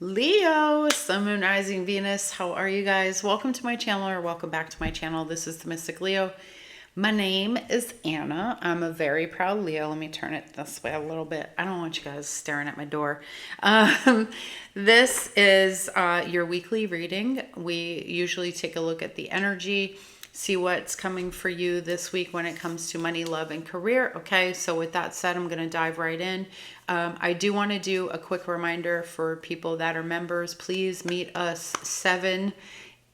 Leo, Sun, Moon, Rising, Venus. How are you guys? Welcome to my channel, or welcome back to my channel. This is the Mystic Leo. My name is Anna. I'm a very proud Leo. Let me turn it this way a little bit. I don't want you guys staring at my door. This is your weekly reading. We usually take a look at the energy, see what's coming for you this week when it comes to money, love, and career. Okay, so with that said, I'm going to dive right in. I do want to do a quick reminder for people that are members. Please meet us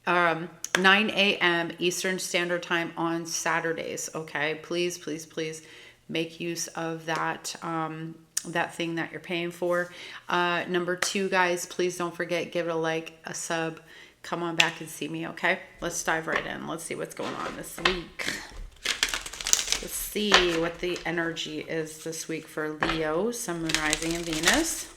9 a.m. Eastern Standard Time on Saturdays. Okay, please, please, please make use of that that thing that you're paying for. Number two, guys, please don't forget, give it a like, a sub. Come on back and see me, okay? Let's dive right in. Let's see what's going on this week. Let's see what the energy is this week for Leo, Sun, Moon, Rising, and Venus.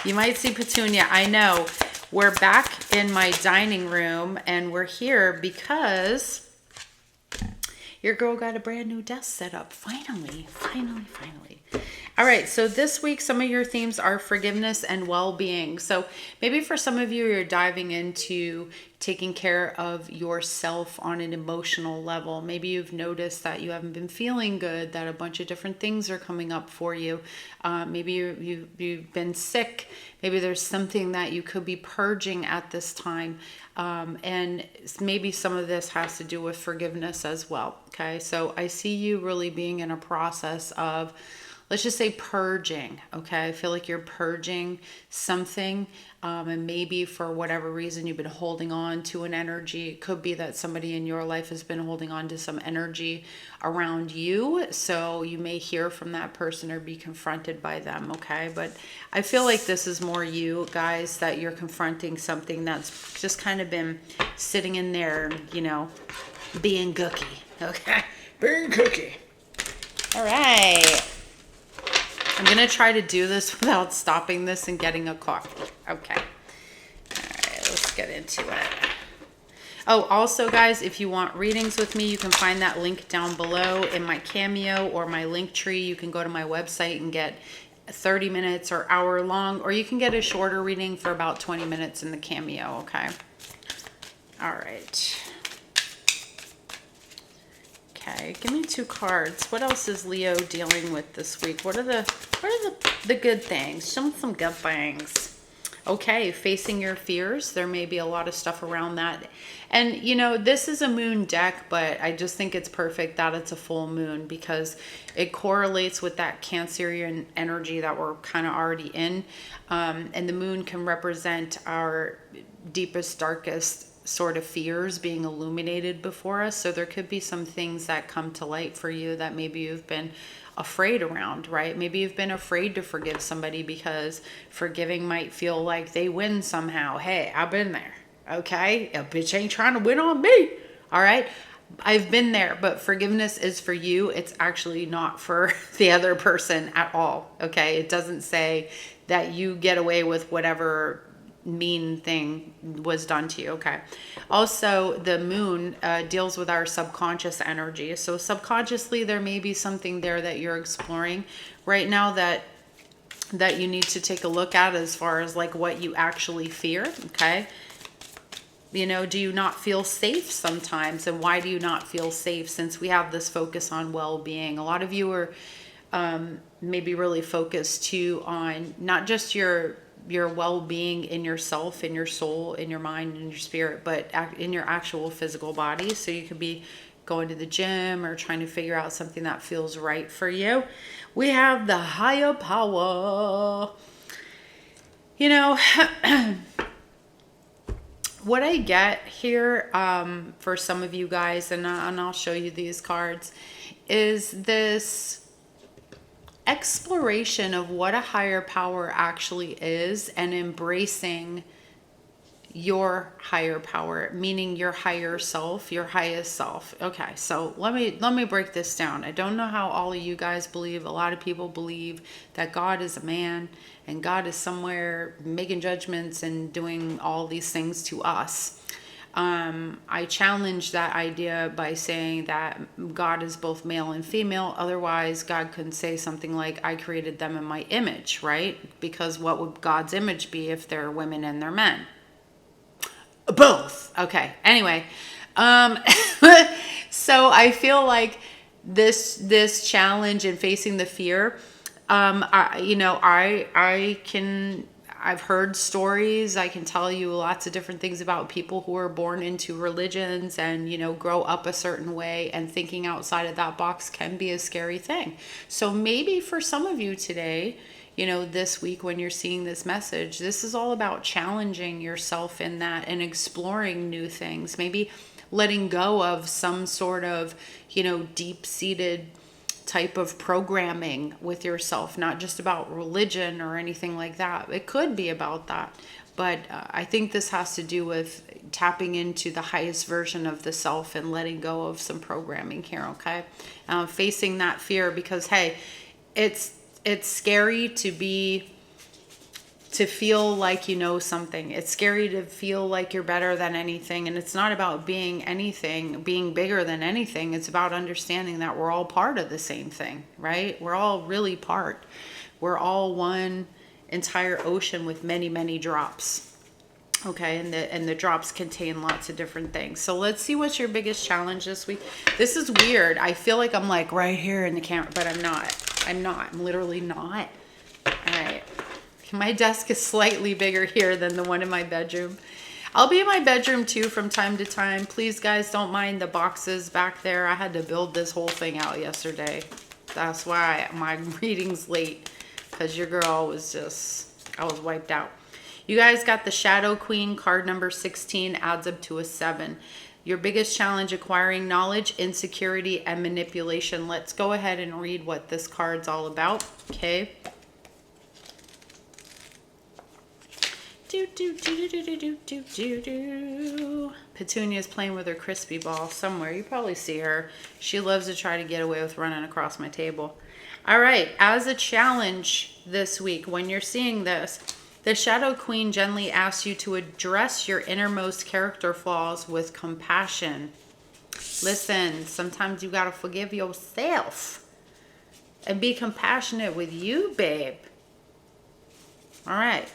You might see Petunia. I know. We're back in my dining room, and we're here because your girl got a brand new desk set up. Finally, finally, finally. All right, so this week, some of your themes are forgiveness and well-being. So maybe for some of you, you're diving into taking care of yourself on an emotional level. Maybe you've noticed that you haven't been feeling good, that a bunch of different things are coming up for you. Maybe you've been sick. Maybe there's something that you could be purging at this time. And maybe some of this has to do with forgiveness as well. Okay, so I see you really being in a process of, let's just say, purging. Okay, I feel like you're purging something, and maybe for whatever reason you've been holding on to an energy. It could be that somebody in your life has been holding on to some energy around you, so you may hear from that person or be confronted by them. Okay, but I feel like this is more you guys, that you're confronting something that's just kind of been sitting in there, you know, being cookie. Okay, being cookie. All right, I'm going to try to do this without stopping this and getting a coffee. Okay. All right, let's get into it. Oh, also, guys, if you want readings with me, you can find that link down below in my Cameo or my link tree. You can go to my website and get 30 minutes or hour long, or you can get a shorter reading for about 20 minutes in the Cameo, okay? All right. Okay, give me two cards. What else is Leo dealing with this week? What are the good things? Show me some good things. Okay, facing your fears. There may be a lot of stuff around that. And, you know, this is a moon deck, but I just think it's perfect that it's a full moon because it correlates with that Cancerian energy that we're kind of already in. And the moon can represent our deepest, darkest sort of fears being illuminated before us. So there could be some things that come to light for you that maybe you've been afraid around, right? Maybe you've been afraid to forgive somebody because forgiving might feel like they win somehow. Hey, I've been there. Okay, a bitch ain't trying to win on me. All right, I've been there, but forgiveness is for you. It's actually not for the other person at all. Okay, it doesn't say that you get away with whatever mean thing was done to you. Okay, also the moon deals with our subconscious energy, so subconsciously there may be something there that you're exploring right now that you need to take a look at, as far as like what you actually fear. Okay, you know, do you not feel safe sometimes, and why do you not feel safe? Since we have this focus on well-being, a lot of you are maybe really focused too on not just your well-being in yourself, in your soul, in your mind, in your spirit, but in your actual physical body. So you could be going to the gym or trying to figure out something that feels right for you. We have the higher power. You know, what I get here for some of you guys, and I'll show you these cards, is this exploration of what a higher power actually is, and embracing your higher power, meaning your higher self, your highest self. Okay, so let me break this down. I don't know how all of you guys believe. A lot of people believe that God is a man and God is somewhere making judgments and doing all these things to us. I challenge that idea by saying that God is both male and female. Otherwise, God couldn't say something like, I created them in my image, right? Because what would God's image be if they're women and they're men? Both. Okay. Anyway, so I feel like this challenge and facing the fear, I've heard stories. I can tell you lots of different things about people who are born into religions and, grow up a certain way, and thinking outside of that box can be a scary thing. So maybe for some of you today, this week when you're seeing this message, this is all about challenging yourself in that and exploring new things. Maybe letting go of some sort of, deep-seated type of programming with yourself, not just about religion or anything like that. It could be about that. But I think this has to do with tapping into the highest version of the self and letting go of some programming here, okay? Facing that fear, because, hey, it's scary to feel like you know something. It's scary to feel like you're better than anything. And it's not about being bigger than anything. It's about understanding that we're all part of the same thing, right? We're all really part. We're all one entire ocean with many, many drops. Okay, and the drops contain lots of different things. So let's see what's your biggest challenge this week. This is weird. I feel like I'm like right here in the camera, but I'm not. I'm literally not. All right. My desk is slightly bigger here than the one in my bedroom. I'll be in my bedroom too from time to time. Please, guys, don't mind the boxes back there. I had to build this whole thing out yesterday. That's why my reading's late, because your girl was I was wiped out. You guys got the Shadow Queen, card number 16, adds up to a 7. Your biggest challenge: acquiring knowledge, insecurity, and manipulation. Let's go ahead and read what this card's all about, okay? Petunia's playing with her crispy ball somewhere. You probably see her. She loves to try to get away with running across my table. All right, as a challenge this week, when you're seeing this, the Shadow Queen gently asks you to address your innermost character flaws with compassion. Listen, sometimes you gotta forgive yourself and be compassionate with you, babe. All right.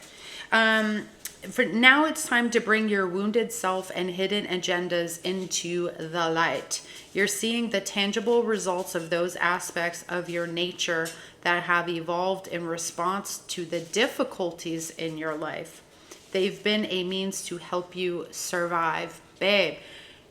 For now, it's time to bring your wounded self and hidden agendas into the light. You're seeing the tangible results of those aspects of your nature that have evolved in response to the difficulties in your life. They've been a means to help you survive. Babe,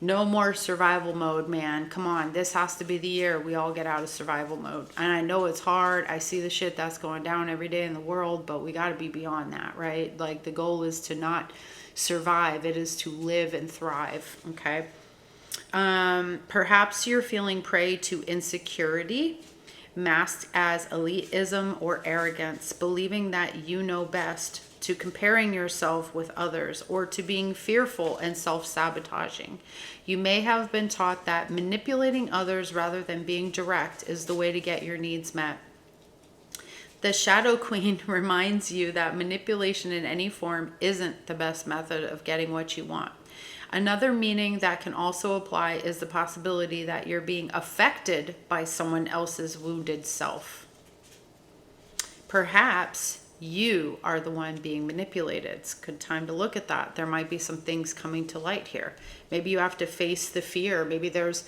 no more survival mode, man. Come on, this has to be the year we all get out of survival mode. And I know it's hard. I see the shit that's going down every day in the world, but we got to be beyond that, right? Like, the goal is to not survive. It is to live and thrive, okay? Perhaps you're feeling prey to insecurity, masked as elitism or arrogance, believing that you know best, to comparing yourself with others, or to being fearful and self-sabotaging. You may have been taught that manipulating others rather than being direct is the way to get your needs met. The Shadow Queen reminds you that manipulation in any form isn't the best method of getting what you want. Another meaning that can also apply is the possibility that you're being affected by someone else's wounded self. Perhaps you are the one being manipulated. It's a good time to look at that. There might be some things coming to light here. Maybe you have to face the fear. Maybe there's,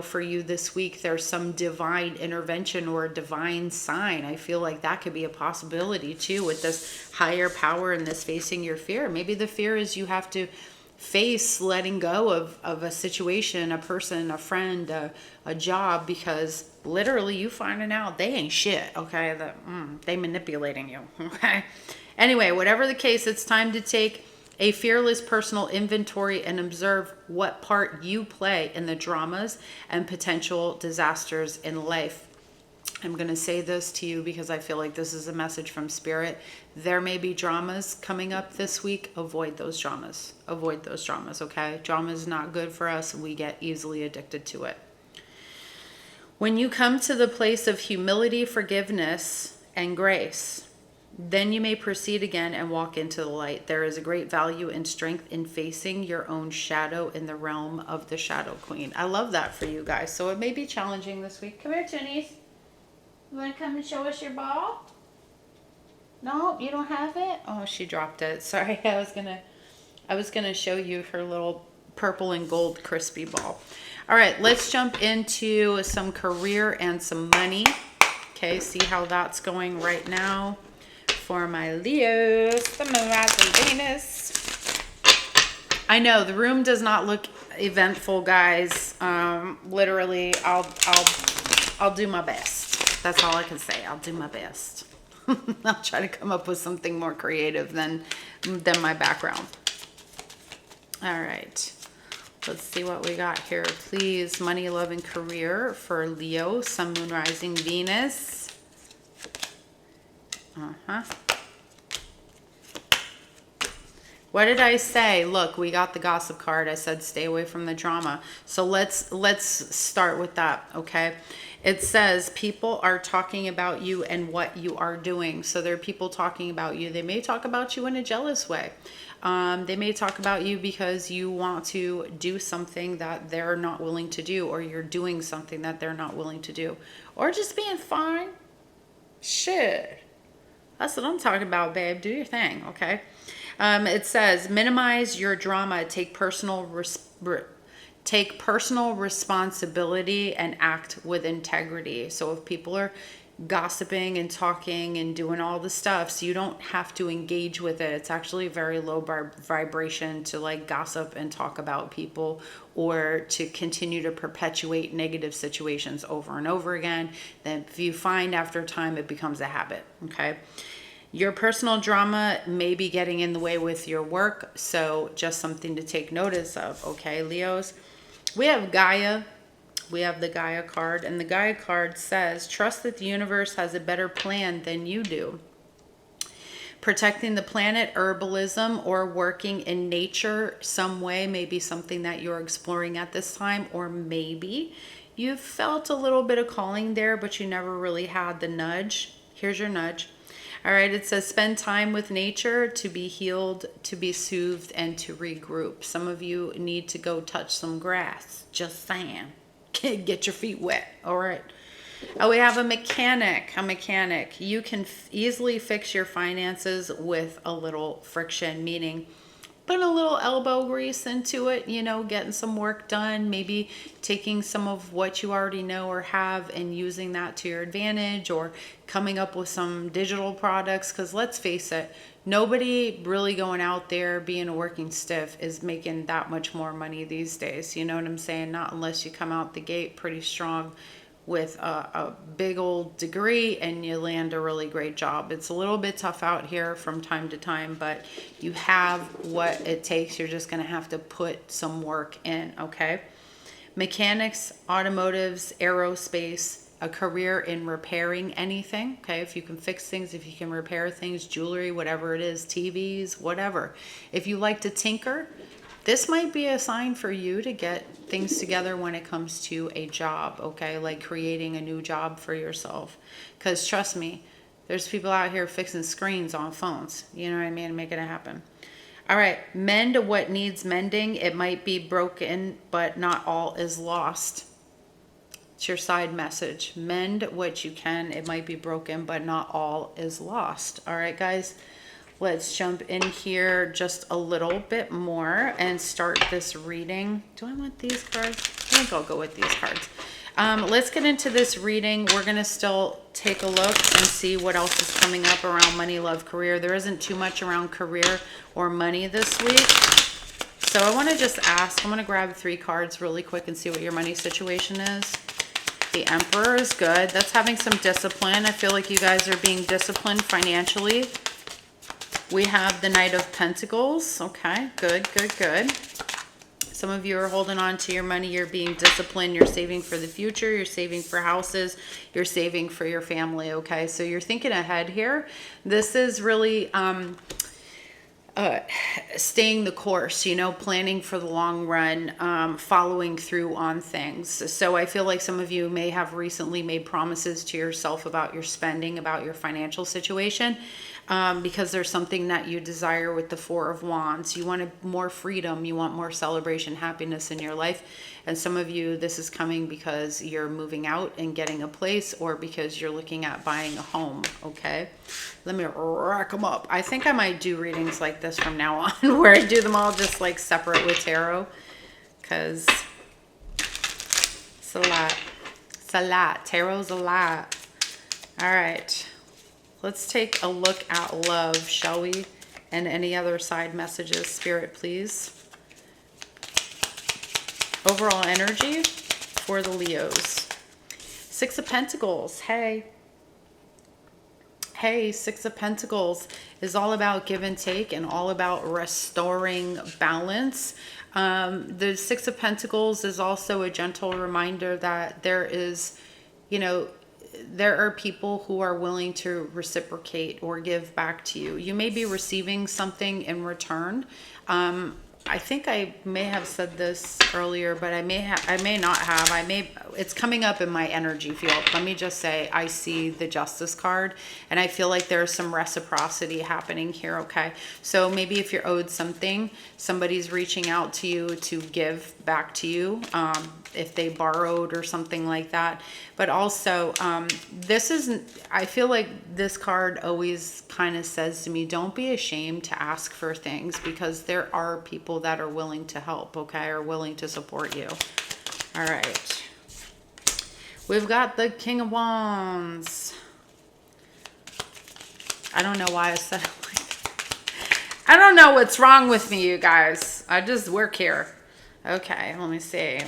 for you this week, there's some divine intervention or a divine sign. I feel like that could be a possibility too, with this higher power and this facing your fear. Maybe the fear is you have to face letting go of a situation, a person, a friend, a job, because literally you finding out they ain't shit, okay? They manipulating you, okay? Anyway, whatever the case, it's time to take a fearless personal inventory and observe what part you play in the dramas and potential disasters in life. I'm going to say this to you because I feel like this is a message from Spirit. There may be dramas coming up this week. Avoid those dramas. Avoid those dramas, okay? Drama is not good for us. We get easily addicted to it. When you come to the place of humility, forgiveness, and grace, Then you may proceed again and walk into the light. There is a great value and strength in facing your own shadow in the realm of the Shadow Queen. I love that for you guys. So it may be challenging this week. Come here, Tunies. You want to come and show us your ball? No, you don't have it? Oh, she dropped it. Sorry, I was gonna show you her little purple and gold crispy ball. All right, let's jump into some career and some money. Okay, see how that's going right now for my Leos, the moon, rising, Venus. I know the room does not look eventful, guys. Literally, I'll do my best. That's all I can say. I'll do my best. I'll try to come up with something more creative than my background. All right. Let's see what we got here. Please, money, love, and career for Leo, Sun, Moon, Rising, Venus. What did I say? Look, we got the gossip card. I said stay away from the drama. So let's start with that, okay? It says people are talking about you and what you are doing. So there are people talking about you. They may talk about you in a jealous way. They may talk about you because you want to do something that they're not willing to do, or you're doing something that they're not willing to do, or just being fine. Shit. That's what I'm talking about, babe. Do your thing, okay? It says, minimize your drama, take personal responsibility and act with integrity. So if people are gossiping and talking and doing all the stuff, so you don't have to engage with it. It's actually a very low vibration to like gossip and talk about people, or to continue to perpetuate negative situations over and over again. Then if you find after time it becomes a habit, okay? Your personal drama may be getting in the way with your work, so just something to take notice of, okay, Leos? We have Gaia. We have the Gaia card, and the Gaia card says, trust that the universe has a better plan than you do. Protecting the planet, herbalism, or working in nature some way may be something that you're exploring at this time, or maybe you felt a little bit of calling there, but you never really had the nudge. Here's your nudge. All right, it says spend time with nature to be healed, to be soothed, and to regroup. Some of you need to go touch some grass. Just saying. Get your feet wet. All right. Oh, we have a mechanic. You can easily fix your finances with a little friction, meaning putting a little elbow grease into it, you know, getting some work done, maybe taking some of what you already know or have and using that to your advantage, or coming up with some digital products. Because let's face it, nobody really going out there being a working stiff is making that much more money these days. You know what I'm saying? Not unless you come out the gate pretty strong with a big old degree and you land a really great job. It's a little bit tough out here from time to time, but you have what it takes. You're just going to have to put some work in, okay? Mechanics, automotives, aerospace, a career in repairing anything, okay? If you can fix things, if you can repair things, jewelry, whatever it is, TVs, whatever. If you like to tinker, this might be a sign for you to get things together when it comes to a job, okay? Like creating a new job for yourself. Because trust me, there's people out here fixing screens on phones. You know what I mean? Making it happen. All right, mend what needs mending. It might be broken, but not all is lost. It's your side message. Mend what you can. It might be broken, but not all is lost. All right, guys? Let's jump in here just a little bit more and start this reading. Do I want these cards? I think I'll go with these cards. Let's get into this reading. We're going to still take a look and see what else is coming up around money, love, career. There isn't too much around career or money this week. So I want to just ask, I'm going to grab 3 cards really quick and see what your money situation is. The Emperor is good. That's having some discipline. I feel like you guys are being disciplined financially. We have the Knight of Pentacles. Okay, good, good, good. Some of you are holding on to your money. You're being disciplined. You're saving for the future. You're saving for houses. You're saving for your family, okay? So you're thinking ahead here. This is really staying the course, you know, planning for the long run, following through on things. So I feel like some of you may have recently made promises to yourself about your spending, about your financial situation. because there's something that you desire with the Four of Wands. You want more freedom. You want more celebration, happiness in your life. And some of you, this is coming because you're moving out and getting a place, or because you're looking at buying a home, okay? Let me rack them up. I think I might do readings like this from now on, where I do them all just like separate with tarot, because it's a lot. It's a lot. Tarot's a lot. All right. Let's take a look at love, shall we? And any other side messages, Spirit, please. Overall energy for the Leos. Six of Pentacles. Hey. Hey, Six of Pentacles is all about give and take and all about restoring balance. The Six of Pentacles is also a gentle reminder that there is, you know, there are people who are willing to reciprocate or give back to you. You may be receiving something in return. I think I may have said this earlier, but I may not have. It's coming up in my energy field. Let me just say, I see the Justice card, and I feel like there's some reciprocity happening here, okay? So maybe if you're owed something, somebody's reaching out to you to give back to you, if they borrowed or something like that. But also, I feel like this card always kind of says to me, don't be ashamed to ask for things, because there are people that are willing to help, okay, or willing to support you. All right. We've got the King of Wands. I don't know why I said it like that. I don't know what's wrong with me, you guys. I just work here. Okay, let me see.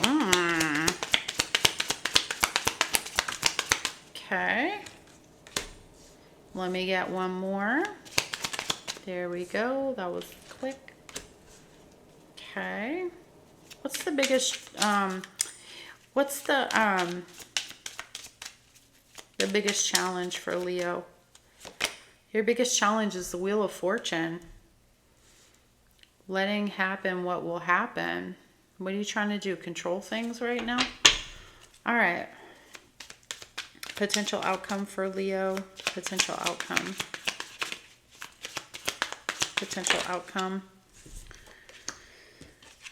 Okay. Let me get one more. There we go. That was quick. Okay. What's the biggest, the biggest challenge for Leo? Your biggest challenge is the Wheel of Fortune. Letting happen what will happen. What are you trying to do? Control things right now? All right. Potential outcome for Leo. Potential outcome. Potential outcome.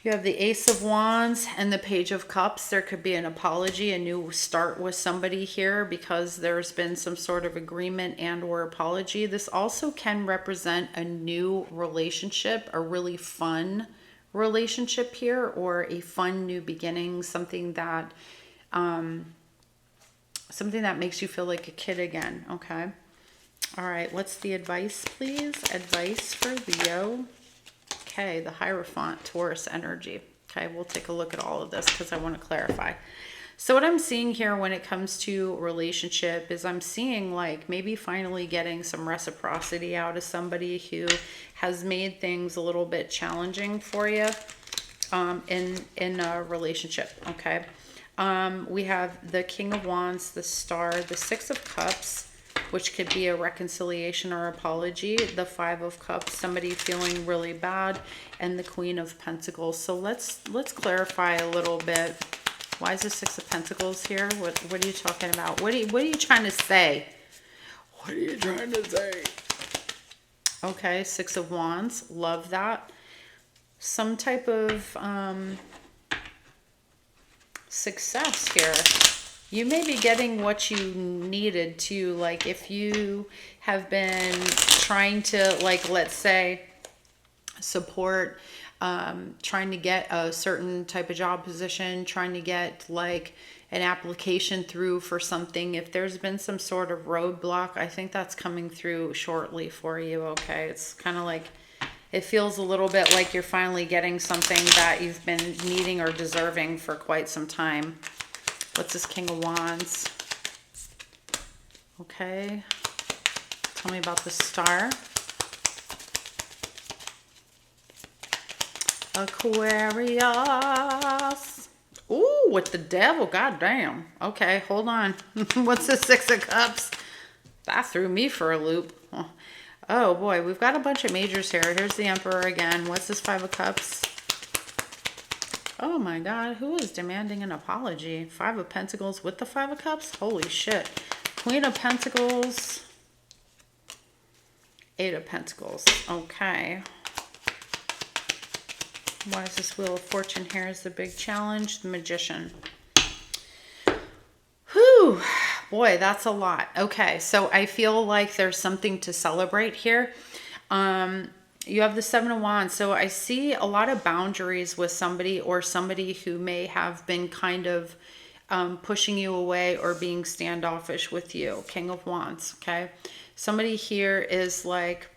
You have the Ace of Wands and the Page of Cups. There could be an apology, a new start with somebody here, because there's been some sort of agreement and or apology. This also can represent a new relationship, a really fun relationship here, or a fun new beginning, something that makes you feel like a kid again, okay? All right, what's the advice, please? Advice for Leo. Okay, the Hierophant, Taurus energy. Okay, we'll take a look at all of this because I want to clarify. So what I'm seeing here when it comes to relationship is I'm seeing like maybe finally getting some reciprocity out of somebody who has made things a little bit challenging for you in a relationship, okay? We have the King of Wands, the Star, the Six of Cups, which could be a reconciliation or apology, the Five of Cups, somebody feeling really bad, and the Queen of Pentacles. So let's clarify a little bit. Why is the Six of Pentacles here? What are you talking about? What are you trying to say? What are you trying to say? Okay, Six of Wands, love that. Some type of success here. You may be getting what you needed to, like if you have been trying to, like, let's say, support, trying to get a certain type of job position, trying to get like an application through for something. If there's been some sort of roadblock, I think that's coming through shortly for you, okay? It's kind of like, it feels a little bit like you're finally getting something that you've been needing or deserving for quite some time. What's this King of Wands? Okay. Tell me about the Star. Aquarius. Ooh, with the Devil. God damn. Okay, hold on. What's the Six of Cups? That threw me for a loop. Oh boy, we've got a bunch of majors here. Here's the Emperor again. What's this Five of Cups? Oh my God, who is demanding an apology? Five of Pentacles with the Five of Cups? Holy shit. Queen of Pentacles. Eight of Pentacles. Okay. Why is this Wheel of Fortune here is the big challenge? The Magician. Whew. Boy, that's a lot. Okay, so I feel like there's something to celebrate here. You have the Seven of Wands. So I see a lot of boundaries with somebody, or somebody who may have been kind of pushing you away or being standoffish with you. King of Wands, okay? Somebody here is like,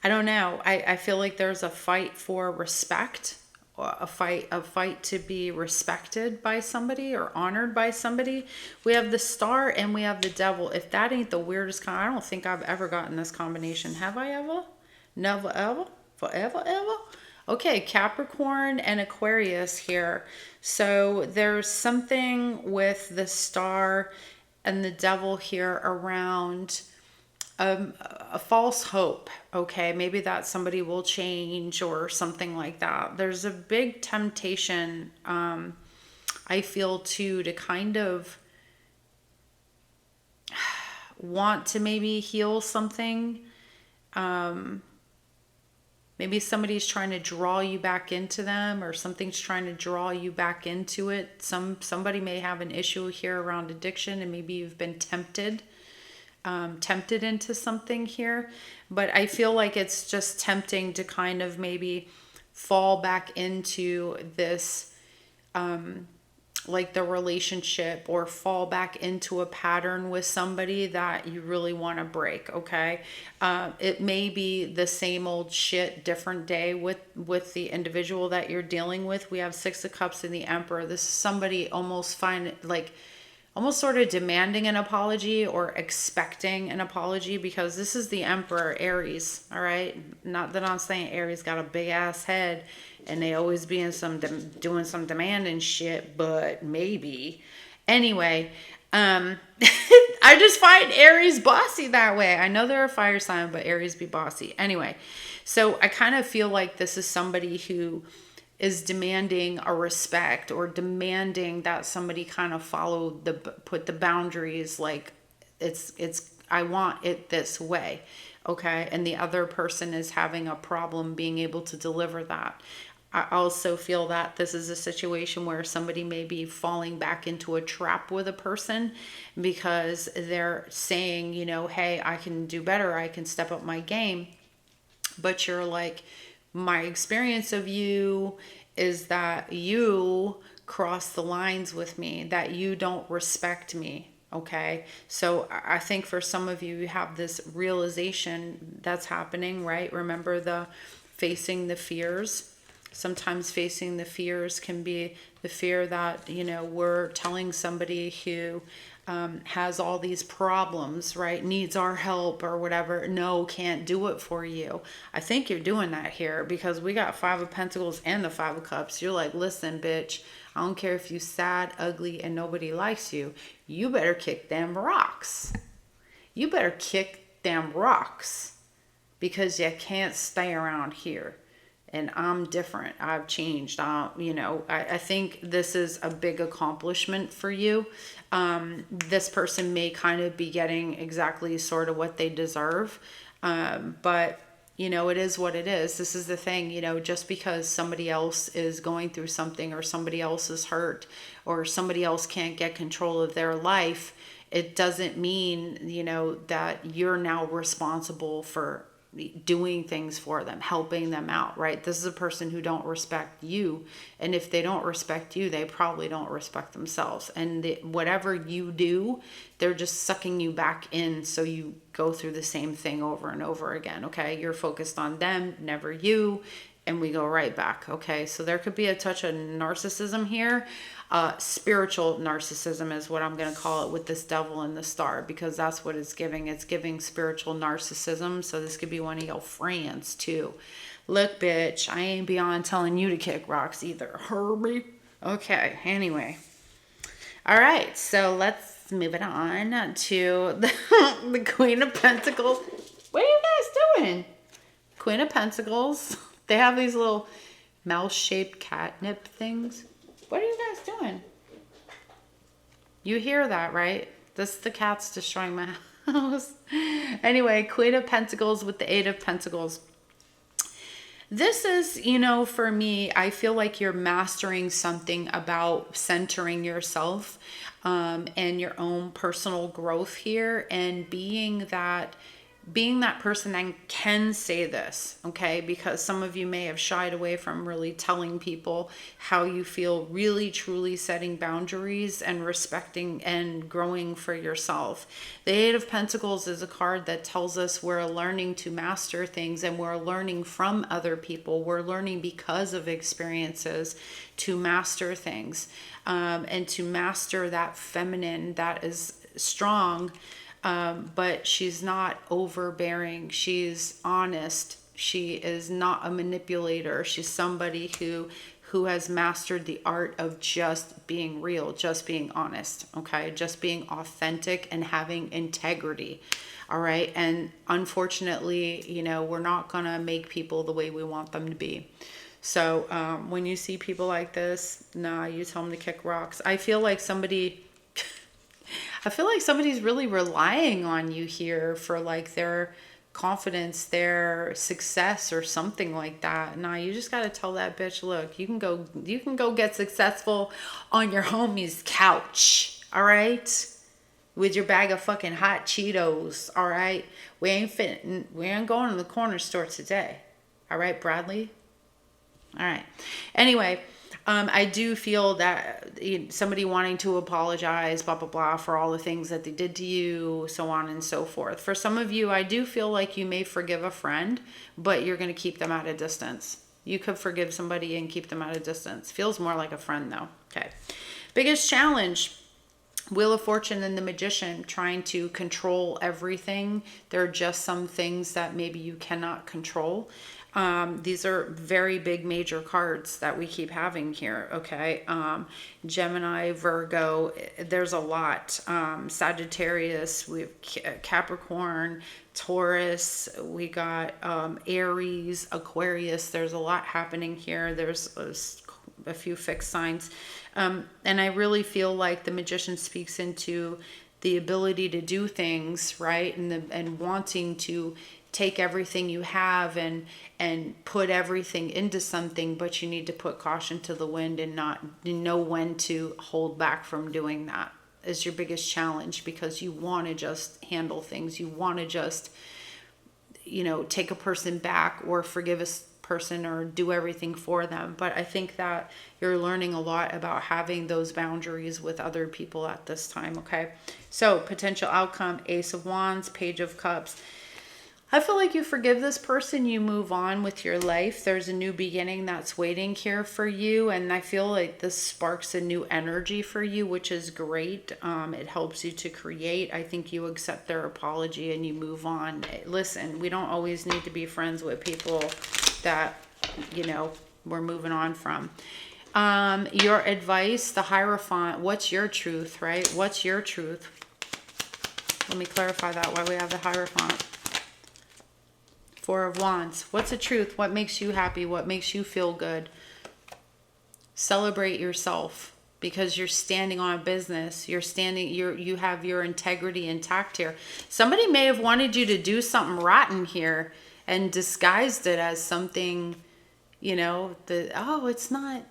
I don't know. I feel like there's a fight for respect, a fight to be respected by somebody or honored by somebody. We have the Star and we have the Devil. If that ain't the weirdest I don't think I've ever gotten this combination. Have I ever? Never ever? Forever ever? Okay, Capricorn and Aquarius here. So there's something with the Star and the Devil here around a false hope. Okay, maybe that somebody will change or something like that. There's a big temptation, I feel too, to kind of want to maybe heal something. Maybe somebody's trying to draw you back into them, or something's trying to draw you back into it. Somebody may have an issue here around addiction, and maybe you've been tempted into something here. But I feel like it's just tempting to kind of maybe fall back into this, like the relationship, or fall back into a pattern with somebody that you really want to break. Okay. It may be the same old shit, different day with the individual that you're dealing with. We have Six of Cups and the Emperor. This is somebody almost sort of demanding an apology or expecting an apology, because this is the Emperor, Aries. All right. Not that I'm saying Aries got a big ass head and they always doing some demanding shit, but maybe. Anyway, I just find Aries bossy that way. I know they're a fire sign, but Aries be bossy. Anyway, so I kind of feel like this is somebody who is demanding a respect, or demanding that somebody kind of put the boundaries, like I want it this way. Okay. And the other person is having a problem being able to deliver that. I also feel that this is a situation where somebody may be falling back into a trap with a person, because they're saying, hey, I can do better. I can step up my game. But you're like, my experience of you is that you cross the lines with me, that you don't respect me. Okay. So I think for some of you, you have this realization that's happening, right? Remember the facing the fears. Sometimes facing the fears can be the fear that, we're telling somebody who has all these problems, right? Needs our help or whatever. No, can't do it for you. I think you're doing that here, because we got Five of Pentacles and the Five of Cups. You're like, listen, bitch, I don't care if you sad, ugly, and nobody likes you. You better kick them rocks. You better kick them rocks, because you can't stay around here. And I'm different. I've changed. I think this is a big accomplishment for you. This person may kind of be getting exactly sort of what they deserve. But, it is what it is. This is the thing, just because somebody else is going through something, or somebody else is hurt, or somebody else can't get control of their life, it doesn't mean, that you're now responsible for doing things for them, helping them out, right? This is a person who don't respect you. And if they don't respect you, they probably don't respect themselves. And whatever you do, they're just sucking you back in. So you go through the same thing over and over again. Okay. You're focused on them, never you. And we go right back. Okay. So there could be a touch of narcissism here. Spiritual narcissism is what I'm going to call it, with this Devil and the Star, because that's what it's giving. It's giving spiritual narcissism. So this could be one of your friends too. Look, bitch, I ain't beyond telling you to kick rocks either. Herbie. Okay. Anyway. All right. So let's move it on to the Queen of Pentacles. What are you guys doing? Queen of Pentacles. They have these little mouse-shaped catnip things. What are you guys doing? You hear that, right? The cat's destroying my Anyway, Queen of Pentacles with the Eight of Pentacles. This is, you know, for me, I feel like you're mastering something about centering yourself and your own personal growth here, and being that person that can say this, okay? Because some of you may have shied away from really telling people how you feel, really truly setting boundaries and respecting and growing for yourself. The Eight of Pentacles is a card that tells us we're learning to master things, and we're learning from other people. We're learning because of experiences to master things, and to master that feminine that is strong. But she's not overbearing. She's honest. She is not a manipulator. She's somebody who has mastered the art of just being real, just being honest, okay? Just being authentic and having integrity, all right? And unfortunately, you know, we're not going to make people the way we want them to be. So when you see people like this, nah, you tell them to kick rocks. I feel like somebody's really relying on you here for like their confidence, their success, or something like that. Nah, you just got to tell that bitch, look, you can go get successful on your homie's couch, all right? With your bag of fucking hot Cheetos, all right? We ain't going to the corner store today. All right, Bradley? All right. Anyway, I do feel that somebody wanting to apologize, blah, blah, blah, for all the things that they did to you, so on and so forth. For some of you, I do feel like you may forgive a friend, but you're going to keep them at a distance. You could forgive somebody and keep them at a distance. Feels more like a friend, though. Okay. Biggest challenge. Wheel of Fortune and the Magician, trying to control everything. There are just some things that maybe you cannot control. These are very big major cards that we keep having here, okay? Gemini, Virgo, there's a lot. Sagittarius, we have Capricorn, Taurus, we got Aries, Aquarius. There's a lot happening here. There's a few fixed signs. And I really feel like the Magician speaks into the ability to do things, right? And wanting to take everything you have and put everything into something, but you need to put caution to the wind and not know when to hold back from doing that is your biggest challenge, because you want to just handle things. You want to just, take a person back or forgive a person or do everything for them. But I think that you're learning a lot about having those boundaries with other people at this time, okay? So potential outcome, Ace of Wands, Page of Cups. I feel like you forgive this person, you move on with your life. There's a new beginning that's waiting here for you. And I feel like this sparks a new energy for you, which is great. It helps you to create. I think you accept their apology and you move on. Listen, we don't always need to be friends with people that, we're moving on from. Your advice, the Hierophant, what's your truth, right? What's your truth? Let me clarify that, why we have the Hierophant. Four of Wands. What's the truth? What makes you happy? What makes you feel good? Celebrate yourself, because you're standing on a business. You have your integrity intact here. Somebody may have wanted you to do something rotten here and disguised it as something, it's not,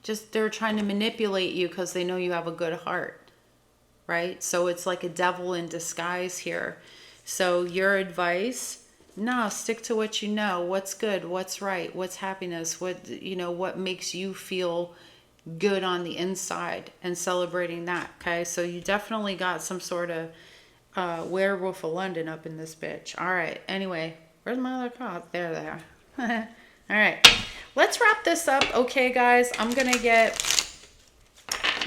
just they're trying to manipulate you because they know you have a good heart, right? So it's like a devil in disguise here. So your advice, no, stick to what you know. What's good, what's right, what's happiness, what makes you feel good on the inside, and celebrating that, okay? So you definitely got some sort of werewolf of London up in this bitch. All right, anyway, where's my other card? There they are. All right, let's wrap this up, okay, guys? I'm going to get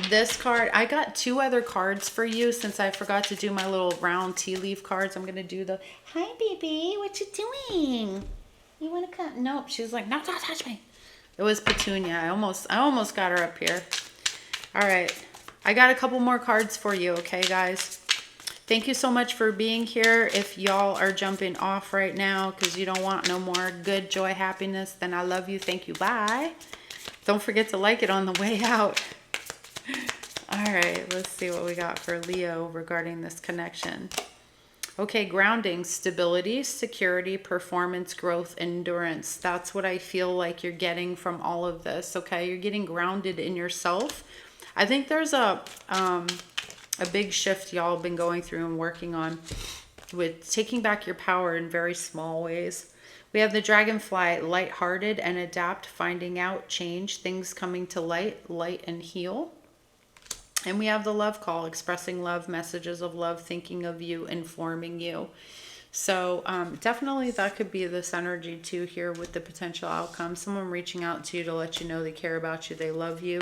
this card. I got two other cards for you since I forgot to do my little round tea leaf cards. I'm going to do the, hi, baby, what you doing? You want to come? Nope. She's like, no, don't touch me. It was Petunia. I almost got her up here. All right. I got a couple more cards for you, okay, guys? Thank you so much for being here. If y'all are jumping off right now because you don't want no more good, joy, happiness, then I love you. Thank you. Bye. Don't forget to like it on the way out. All right, let's see what we got for Leo regarding this connection. Okay, grounding, stability, security, performance, growth, endurance. That's what I feel like you're getting from all of this, okay? You're getting grounded in yourself. I think there's a big shift y'all have been going through and working on with taking back your power in very small ways. We have the dragonfly, lighthearted and adapt, finding out, change, things coming to light, light and heal. And we have the love call, expressing love, messages of love, thinking of you, informing you. So definitely that could be this energy too here with the potential outcome. Someone reaching out to you to let you know they care about you, they love you,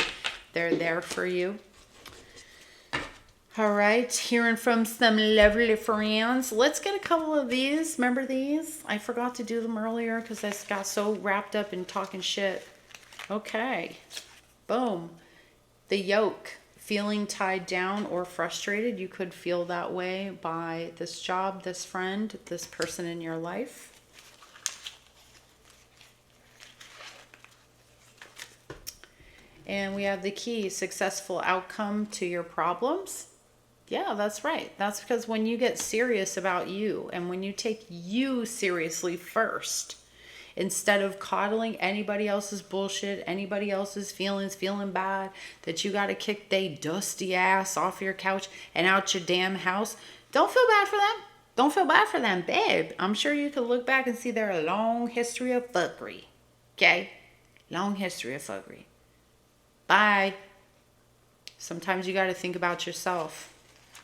they're there for you. All right, hearing from some lovely friends. Let's get a couple of these. Remember these? I forgot to do them earlier because I got so wrapped up in talking shit. Okay, boom. The yoke. Feeling tied down or frustrated. You could feel that way by this job, this friend, this person in your life. And we have the key, successful outcome to your problems. Yeah, that's right. That's because when you get serious about you and when you take you seriously first, instead of coddling anybody else's bullshit, anybody else's feelings, feeling bad that you got to kick they dusty ass off your couch and out your damn house. Don't feel bad for them. Don't feel bad for them, babe. I'm sure you could look back and see their long history of fuckery. Okay? Long history of fuckery. Bye. Sometimes you got to think about yourself.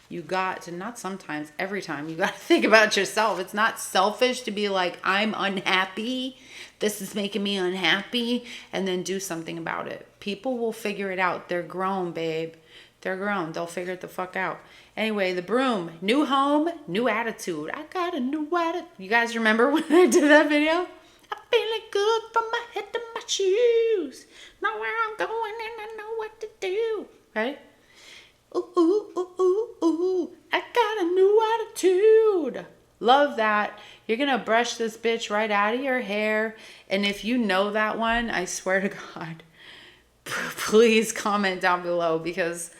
You got to, not sometimes, every time, you got to think about yourself. It's not selfish to be like, I'm unhappy. This is making me unhappy. And then do something about it. People will figure it out. They're grown, babe. They're grown. They'll figure it the fuck out. Anyway, the broom. New home, new attitude. I got a new attitude. You guys remember when I did that video? I'm feeling good from my head to my shoes. Know where I'm going and I know what to do. Right? Ooh, ooh, ooh, ooh, ooh, I got a new attitude. Love that. You're going to brush this bitch right out of your hair. And if you know that one, I swear to God, please comment down below because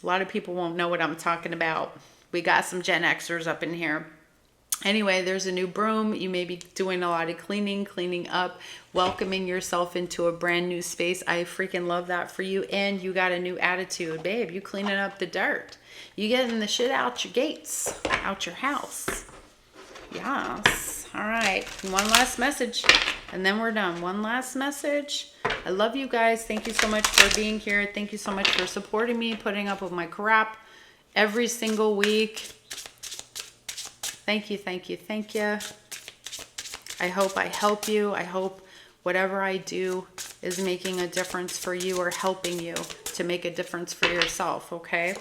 a lot of people won't know what I'm talking about. We got some Gen Xers up in here. Anyway, there's a new broom. You may be doing a lot of cleaning up, welcoming yourself into a brand new space. I freaking love that for you. And you got a new attitude, babe. You cleaning up the dirt. You getting the shit out your gates, out your house. Yes. All right. One last message and then we're done. One last message. I love you guys. Thank you so much for being here. Thank you so much for supporting me, putting up with my crap every single week. Thank you, thank you, thank you. I hope I help you. I hope whatever I do is making a difference for you or helping you to make a difference for yourself, okay?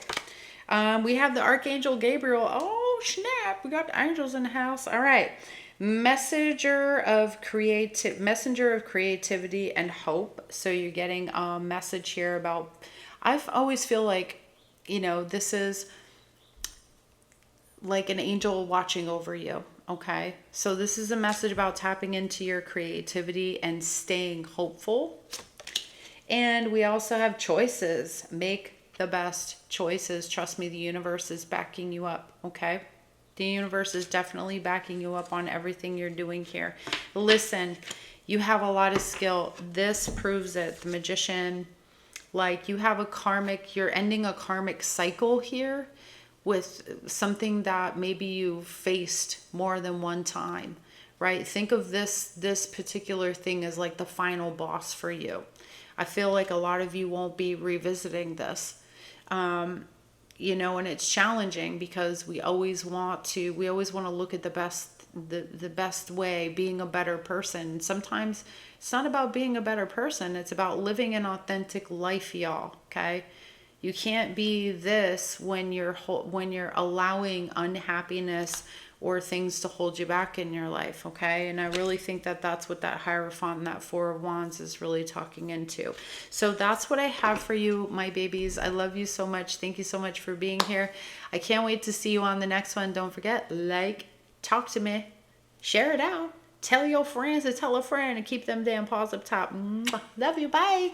We have the Archangel Gabriel. Oh, snap. We got the angels in the house. All right. Messenger of creativity and hope. So you're getting a message here about, I always feel like, you know, this is like an angel watching over you, okay? So this is a message about tapping into your creativity and staying hopeful. And we also have choices. Make the best choices. Trust me, the universe is backing you up, okay? The universe is definitely backing you up on everything you're doing here. Listen, you have a lot of skill. This proves it. The Magician, like you have a karmic, you're ending a karmic cycle here with something that maybe you've faced more than one time, right? Think of this particular thing as like the final boss for you. I feel like a lot of you won't be revisiting this, you know, and it's challenging because we always want to look at the best way, being a better person. Sometimes it's not about being a better person. It's about living an authentic life, y'all. Okay. You can't be this when you're allowing unhappiness or things to hold you back in your life, okay? And I really think that that's what that Hierophant and that Four of Wands is really talking into. So that's what I have for you, my babies. I love you so much. Thank you so much for being here. I can't wait to see you on the next one. Don't forget, like, talk to me, share it out, tell your friends to tell a friend, and keep them damn paws up top. Love you. Bye.